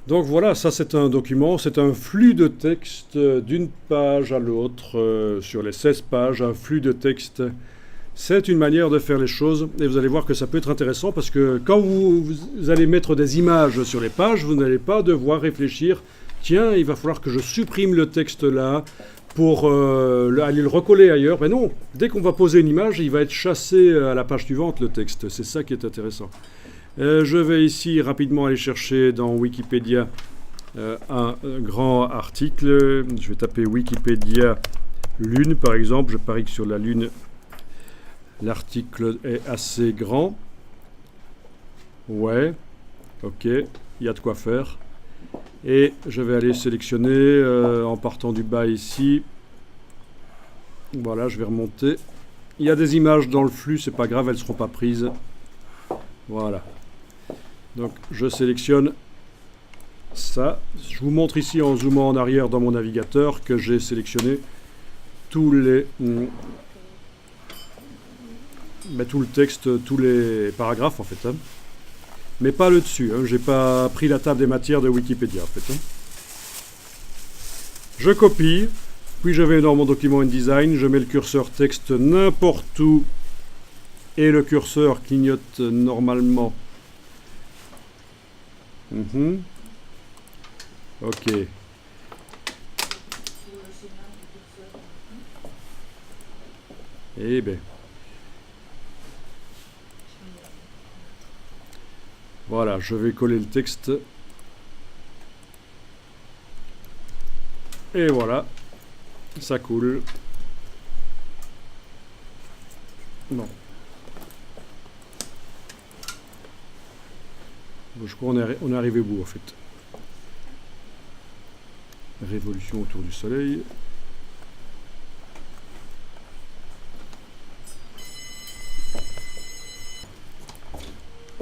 Donc voilà, ça c'est un document, c'est un flux de texte d'une page à l'autre, sur les 16 pages, un flux de texte. C'est une manière de faire les choses et vous allez voir que ça peut être intéressant parce que quand vous allez mettre des images sur les pages, vous n'allez pas devoir réfléchir, tiens, il va falloir que je supprime le texte là pour aller le recoller ailleurs. Mais non, dès qu'on va poser une image, il va être chassé à la page suivante, le texte. C'est ça qui est intéressant. Je vais ici rapidement aller chercher dans Wikipédia un grand article. Je vais taper Wikipédia Lune par exemple. Je parie que sur la Lune, l'article est assez grand. Ouais, ok, il y a de quoi faire. Et je vais aller sélectionner en partant du bas ici. Voilà, je vais remonter. Il y a des images dans le flux, c'est pas grave, elles ne seront pas prises. Voilà. Donc je sélectionne ça. Je vous montre ici en zoomant en arrière dans mon navigateur que j'ai sélectionné tous les tout le texte, tous les paragraphes en fait. Mais pas le dessus. J'ai pas pris la table des matières de Wikipédia en fait. Je copie, puis je vais dans mon document InDesign, je mets le curseur texte n'importe où et le curseur clignote normalement. Ok. Eh bien. Voilà, je vais coller le texte. Et voilà, ça coule. Non. Je crois qu'on est arrivé au bout en fait. Révolution autour du soleil.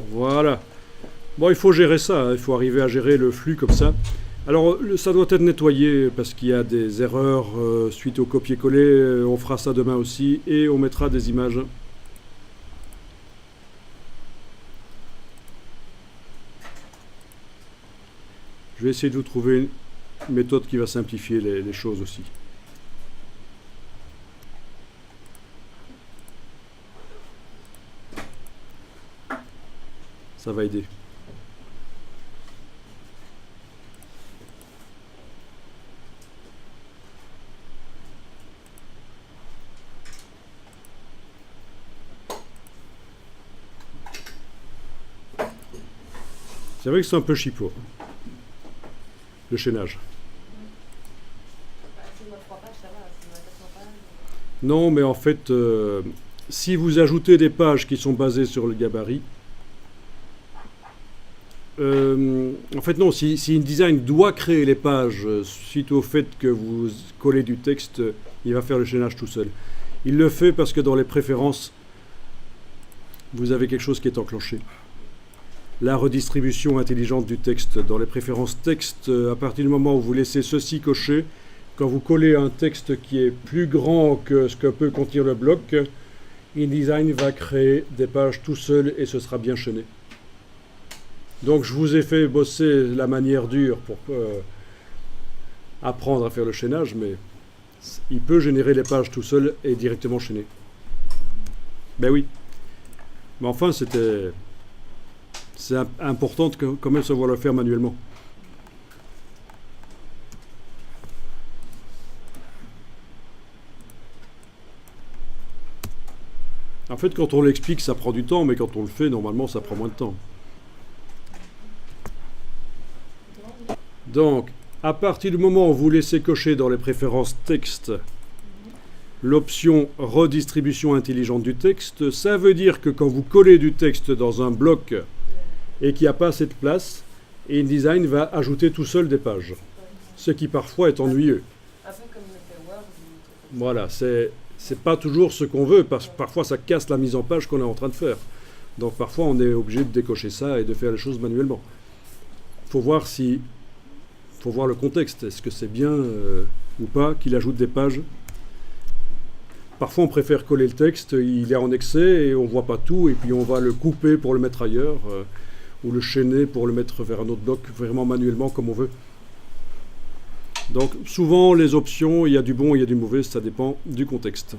Voilà. Bon, il faut gérer ça, hein. Il faut arriver à gérer le flux comme ça. Alors, ça doit être nettoyé parce qu'il y a des erreurs suite au copier-coller. On fera ça demain aussi et on mettra des images. Je vais essayer de vous trouver une méthode qui va simplifier les choses aussi. Ça va aider. C'est vrai que c'est un peu chipot, le chaînage. Non, mais en fait, si vous ajoutez des pages qui sont basées sur le gabarit, en fait non, si InDesign doit créer les pages suite au fait que vous collez du texte, il va faire le chaînage tout seul. Il le fait parce que dans les préférences, vous avez quelque chose qui est enclenché. La redistribution intelligente du texte. Dans les préférences texte, à partir du moment où vous laissez ceci coché, quand vous collez un texte qui est plus grand que ce que peut contenir le bloc, InDesign va créer des pages tout seul et ce sera bien chaîné. Donc je vous ai fait bosser la manière dure pour apprendre à faire le chaînage, mais il peut générer les pages tout seul et directement chaîner. Ben oui. Mais enfin, c'est important de quand même savoir le faire manuellement. En fait, quand on l'explique, ça prend du temps, mais quand on le fait, normalement, ça prend moins de temps. Donc, à partir du moment où vous laissez cocher dans les préférences texte l'option redistribution intelligente du texte, ça veut dire que quand vous collez du texte dans un bloc et qu'il n'y a pas assez de place, InDesign va ajouter tout seul des pages, ce qui parfois est ennuyeux. Voilà, c'est pas toujours ce qu'on veut, parce que parfois ça casse la mise en page qu'on est en train de faire. Donc parfois on est obligé de décocher ça et de faire les choses manuellement. Faut voir le contexte. Est-ce que c'est bien ou pas qu'il ajoute des pages? Parfois on préfère coller le texte, il est en excès et on ne voit pas tout, et puis on va le couper pour le mettre ailleurs. ou le chaîner pour le mettre vers un autre dock, vraiment manuellement comme on veut. Donc souvent les options, il y a du bon et il y a du mauvais, ça dépend du contexte.